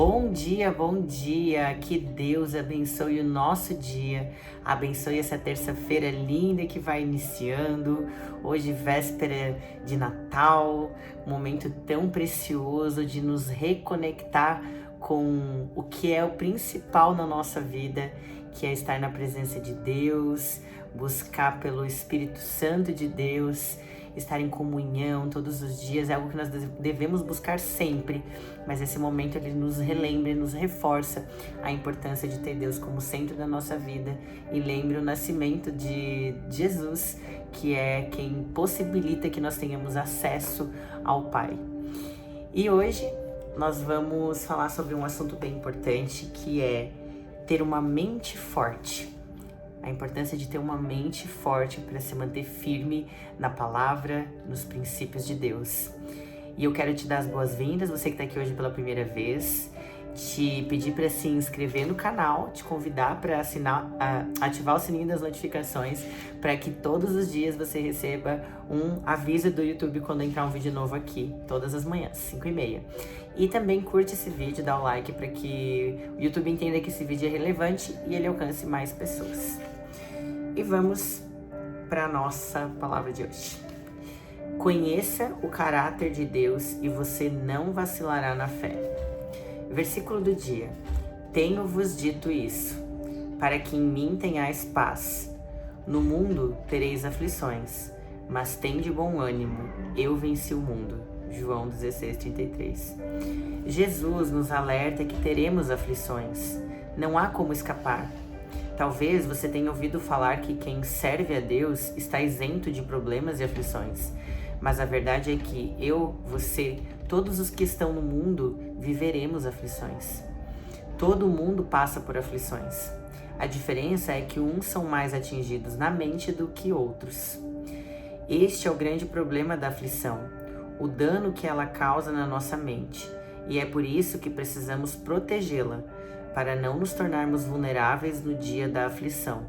Bom dia, que Deus abençoe o nosso dia, abençoe essa terça-feira linda que vai iniciando, hoje véspera de Natal, um momento tão precioso de nos reconectar com o que é o principal na nossa vida, que é estar na presença de Deus, buscar pelo Espírito Santo de Deus, estar em comunhão todos os dias, é algo que nós devemos buscar sempre, mas esse momento ele nos relembra, nos reforça a importância de ter Deus como centro da nossa vida e lembra o nascimento de Jesus, que é quem possibilita que nós tenhamos acesso ao Pai. E hoje nós vamos falar sobre um assunto bem importante, que é ter uma mente forte. A importância de ter uma mente forte para se manter firme na palavra, nos princípios de Deus. E eu quero te dar as boas-vindas, você que está aqui hoje pela primeira vez, te pedir para se inscrever no canal, te convidar para ativar o sininho das notificações, para que todos os dias você receba um aviso do YouTube quando entrar um vídeo novo aqui, todas as manhãs, 5h30. E também curte esse vídeo, dá o like para que o YouTube entenda que esse vídeo é relevante e ele alcance mais pessoas. E vamos para a nossa palavra de hoje. Conheça o caráter de Deus e você não vacilará na fé. Versículo do dia. Tenho-vos dito isso, para que em mim tenhais paz. No mundo tereis aflições, mas tende bom ânimo, eu venci o mundo. João 16:33. Jesus nos alerta que teremos aflições. Não há como escapar. Talvez você tenha ouvido falar que quem serve a Deus está isento de problemas e aflições. Mas a verdade é que eu, você, todos os que estão no mundo, viveremos aflições. Todo mundo passa por aflições. A diferença é que uns são mais atingidos na mente do que outros. Este é o grande problema da aflição, o dano que ela causa na nossa mente. E é por isso que precisamos protegê-la, para não nos tornarmos vulneráveis no dia da aflição.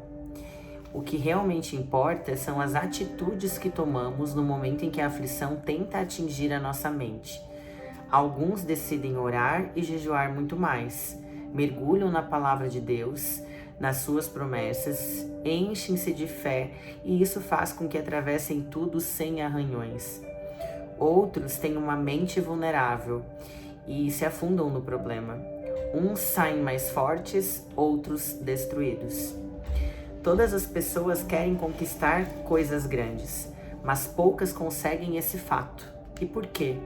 O que realmente importa são as atitudes que tomamos no momento em que a aflição tenta atingir a nossa mente. Alguns decidem orar e jejuar muito mais, mergulham na palavra de Deus, nas suas promessas, enchem-se de fé e isso faz com que atravessem tudo sem arranhões. Outros têm uma mente vulnerável e se afundam no problema. Uns saem mais fortes, outros destruídos. Todas as pessoas querem conquistar coisas grandes, mas poucas conseguem esse fato. E por quê?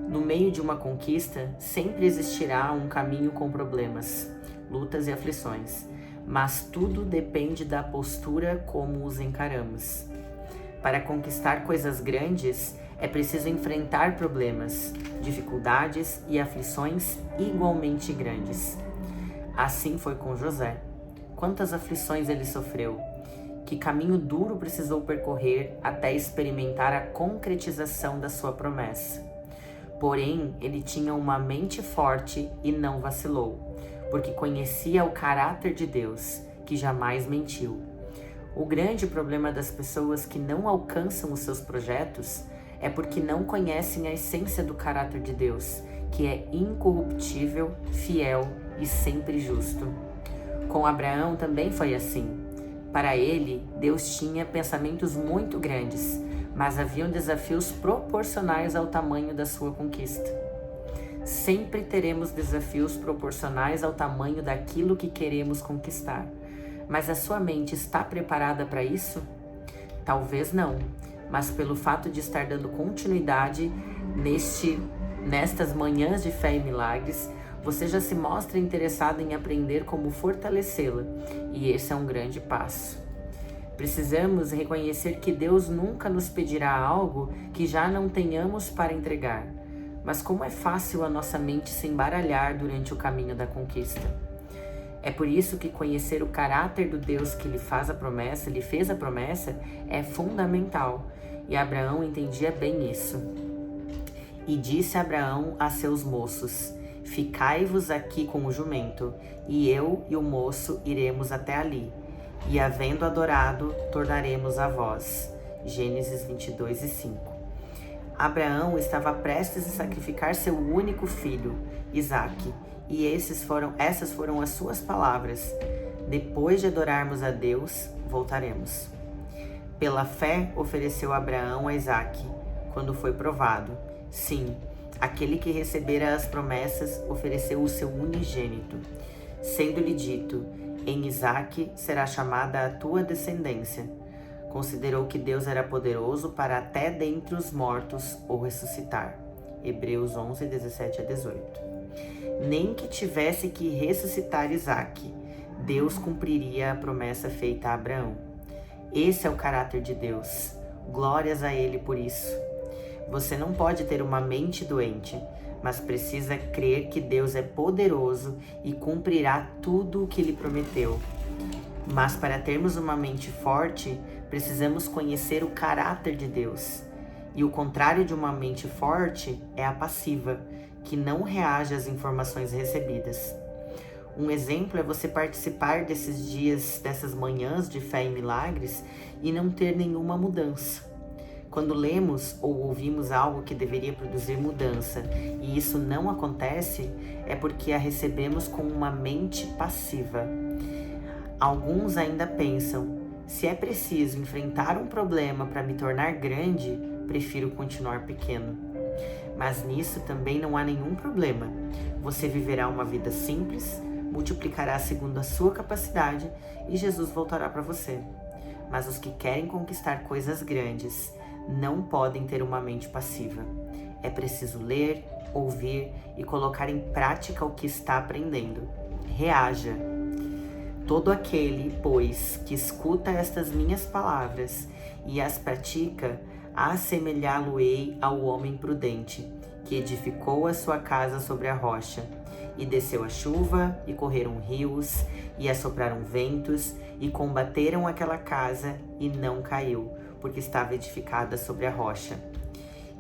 No meio de uma conquista, sempre existirá um caminho com problemas, lutas e aflições, mas tudo depende da postura como os encaramos. Para conquistar coisas grandes, é preciso enfrentar problemas, dificuldades e aflições igualmente grandes. Assim foi com José. Quantas aflições ele sofreu? Que caminho duro precisou percorrer até experimentar a concretização da sua promessa? Porém, ele tinha uma mente forte e não vacilou, porque conhecia o caráter de Deus, que jamais mentiu. O grande problema das pessoas que não alcançam os seus projetos é porque não conhecem a essência do caráter de Deus, que é incorruptível, fiel e sempre justo. Com Abraão também foi assim. Para ele, Deus tinha pensamentos muito grandes, mas haviam desafios proporcionais ao tamanho da sua conquista. Sempre teremos desafios proporcionais ao tamanho daquilo que queremos conquistar. Mas a sua mente está preparada para isso? Talvez não. Mas pelo fato de estar dando continuidade nestas manhãs de fé e milagres, você já se mostra interessado em aprender como fortalecê-la, e esse é um grande passo. Precisamos reconhecer que Deus nunca nos pedirá algo que já não tenhamos para entregar, mas como é fácil a nossa mente se embaralhar durante o caminho da conquista. É por isso que conhecer o caráter do Deus que lhe fez a promessa, é fundamental. E Abraão entendia bem isso. E disse Abraão a seus moços: ficai-vos aqui com o jumento, e eu e o moço iremos até ali. E havendo adorado, tornaremos a vós. Gênesis 22:5. Abraão estava prestes a sacrificar seu único filho, Isaque, E essas foram as suas palavras: depois de adorarmos a Deus, voltaremos. Pela fé, ofereceu Abraão a Isaque, quando foi provado. Sim, aquele que recebera as promessas ofereceu o seu unigênito, sendo-lhe dito: em Isaque será chamada a tua descendência. Considerou que Deus era poderoso para até dentre os mortos o ressuscitar. Hebreus 11, 17 a 18. Nem que tivesse que ressuscitar Isaque, Deus cumpriria a promessa feita a Abraão. Esse é o caráter de Deus. Glórias a Ele por isso. Você não pode ter uma mente doente, mas precisa crer que Deus é poderoso e cumprirá tudo o que Ele prometeu. Mas para termos uma mente forte, precisamos conhecer o caráter de Deus. E o contrário de uma mente forte é a passiva, que não reage às informações recebidas. Um exemplo é você participar desses dias, dessas manhãs de fé em milagres e não ter nenhuma mudança. Quando lemos ou ouvimos algo que deveria produzir mudança e isso não acontece, é porque a recebemos com uma mente passiva. Alguns ainda pensam: se é preciso enfrentar um problema para me tornar grande, prefiro continuar pequeno. Mas nisso também não há nenhum problema. Você viverá uma vida simples, multiplicará segundo a sua capacidade e Jesus voltará para você. Mas os que querem conquistar coisas grandes não podem ter uma mente passiva. É preciso ler, ouvir e colocar em prática o que está aprendendo. Reaja. Todo aquele, pois, que escuta estas minhas palavras e as pratica, assemelhá-lo-ei ao homem prudente, que edificou a sua casa sobre a rocha. E desceu a chuva, e correram rios, e assopraram ventos, e combateram aquela casa, e não caiu, porque estava edificada sobre a rocha.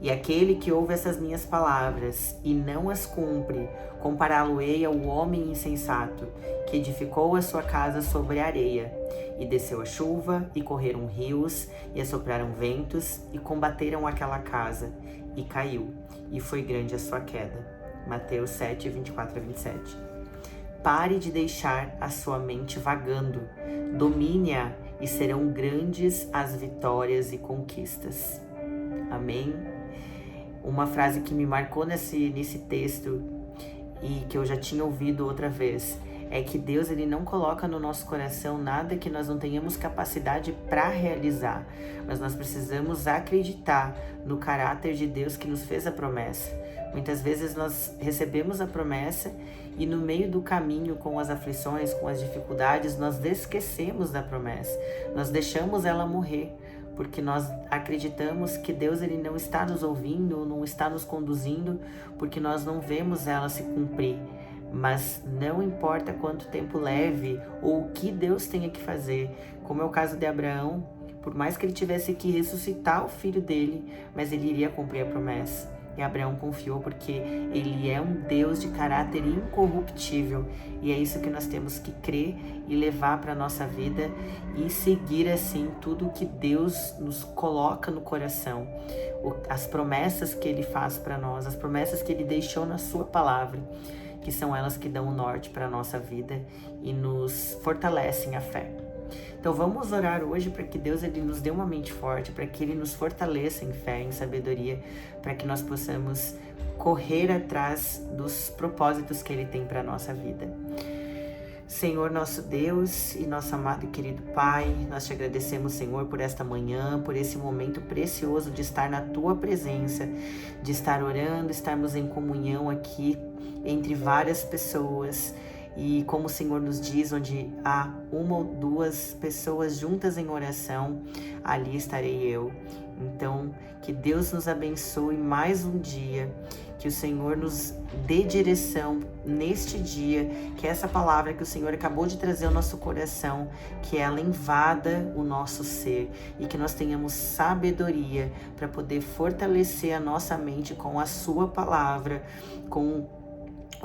E aquele que ouve essas minhas palavras, e não as cumpre, compará-lo-ei ao homem insensato, que edificou a sua casa sobre a areia. E desceu a chuva, e correram rios, e assopraram ventos, e combateram aquela casa, e caiu, e foi grande a sua queda. Mateus 7, 24 a 27. Pare de deixar a sua mente vagando. Domine-a e serão grandes as vitórias e conquistas. Amém? Uma frase que me marcou nesse texto e que eu já tinha ouvido outra vez é que Deus, ele não coloca no nosso coração nada que nós não tenhamos capacidade para realizar, mas nós precisamos acreditar no caráter de Deus que nos fez a promessa. Muitas vezes nós recebemos a promessa e no meio do caminho, com as aflições, com as dificuldades, nós esquecemos da promessa, nós deixamos ela morrer, porque nós acreditamos que Deus, ele não está nos ouvindo, não está nos conduzindo, porque nós não vemos ela se cumprir. Mas não importa quanto tempo leve ou o que Deus tenha que fazer, como é o caso de Abraão, por mais que ele tivesse que ressuscitar o filho dele, mas ele iria cumprir a promessa. E Abraão confiou porque ele é um Deus de caráter incorruptível. E é isso que nós temos que crer e levar para a nossa vida e seguir assim tudo que Deus nos coloca no coração. As promessas que ele faz para nós, as promessas que ele deixou na sua palavra, que são elas que dão o norte para a nossa vida e nos fortalecem a fé. Então vamos orar hoje para que Deus, ele nos dê uma mente forte, para que ele nos fortaleça em fé, em sabedoria, para que nós possamos correr atrás dos propósitos que ele tem para a nossa vida. Senhor, nosso Deus e nosso amado e querido Pai, nós te agradecemos, Senhor, por esta manhã, por esse momento precioso de estar na Tua presença, de estar orando, estarmos em comunhão aqui entre várias pessoas. E como o Senhor nos diz, onde há uma ou duas pessoas juntas em oração, ali estarei eu. Então, que Deus nos abençoe mais um dia, que o Senhor nos dê direção neste dia, que essa palavra que o Senhor acabou de trazer ao nosso coração, que ela invada o nosso ser e que nós tenhamos sabedoria para poder fortalecer a nossa mente com a sua palavra, com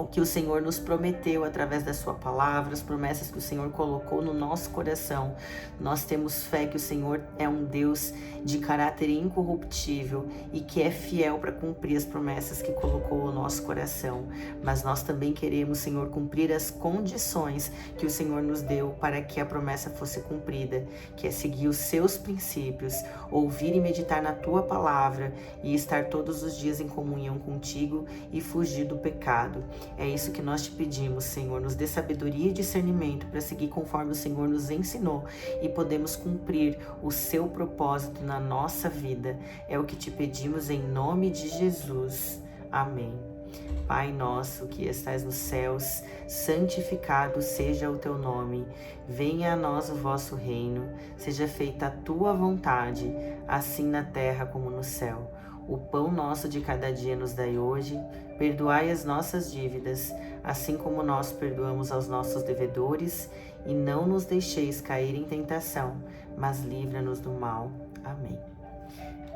o que o Senhor nos prometeu através da sua palavra, as promessas que o Senhor colocou no nosso coração. Nós temos fé que o Senhor é um Deus de caráter incorruptível e que é fiel para cumprir as promessas que colocou no nosso coração. Mas nós também queremos, Senhor, cumprir as condições que o Senhor nos deu para que a promessa fosse cumprida, que é seguir os seus princípios, ouvir e meditar na tua palavra e estar todos os dias em comunhão contigo e fugir do pecado. É isso que nós te pedimos, Senhor. Nos dê sabedoria e discernimento para seguir conforme o Senhor nos ensinou e podemos cumprir o seu propósito na nossa vida. É o que te pedimos em nome de Jesus. Amém. Pai nosso que estais nos céus, santificado seja o teu nome. Venha a nós o vosso reino. Seja feita a tua vontade, assim na terra como no céu. O pão nosso de cada dia nos dai hoje. Perdoai as nossas dívidas, assim como nós perdoamos aos nossos devedores. E não nos deixeis cair em tentação, mas livra-nos do mal. Amém.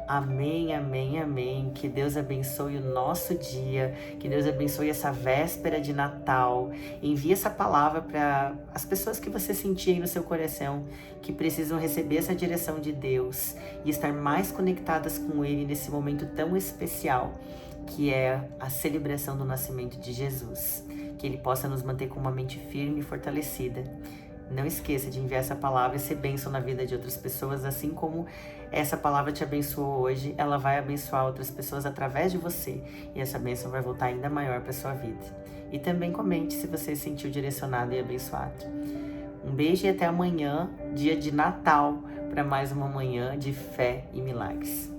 Amém, amém, amém. Que Deus abençoe o nosso dia, que Deus abençoe essa véspera de Natal. Envie essa palavra para as pessoas que você sentir aí no seu coração, que precisam receber essa direção de Deus e estar mais conectadas com Ele nesse momento tão especial, que é a celebração do nascimento de Jesus. Que Ele possa nos manter com uma mente firme e fortalecida. Não esqueça de enviar essa palavra e ser bênção na vida de outras pessoas, assim como essa palavra te abençoou hoje, ela vai abençoar outras pessoas através de você, e essa bênção vai voltar ainda maior para sua vida. E também comente se você se sentiu direcionado e abençoado. Um beijo e até amanhã, dia de Natal, para mais uma manhã de fé e milagres.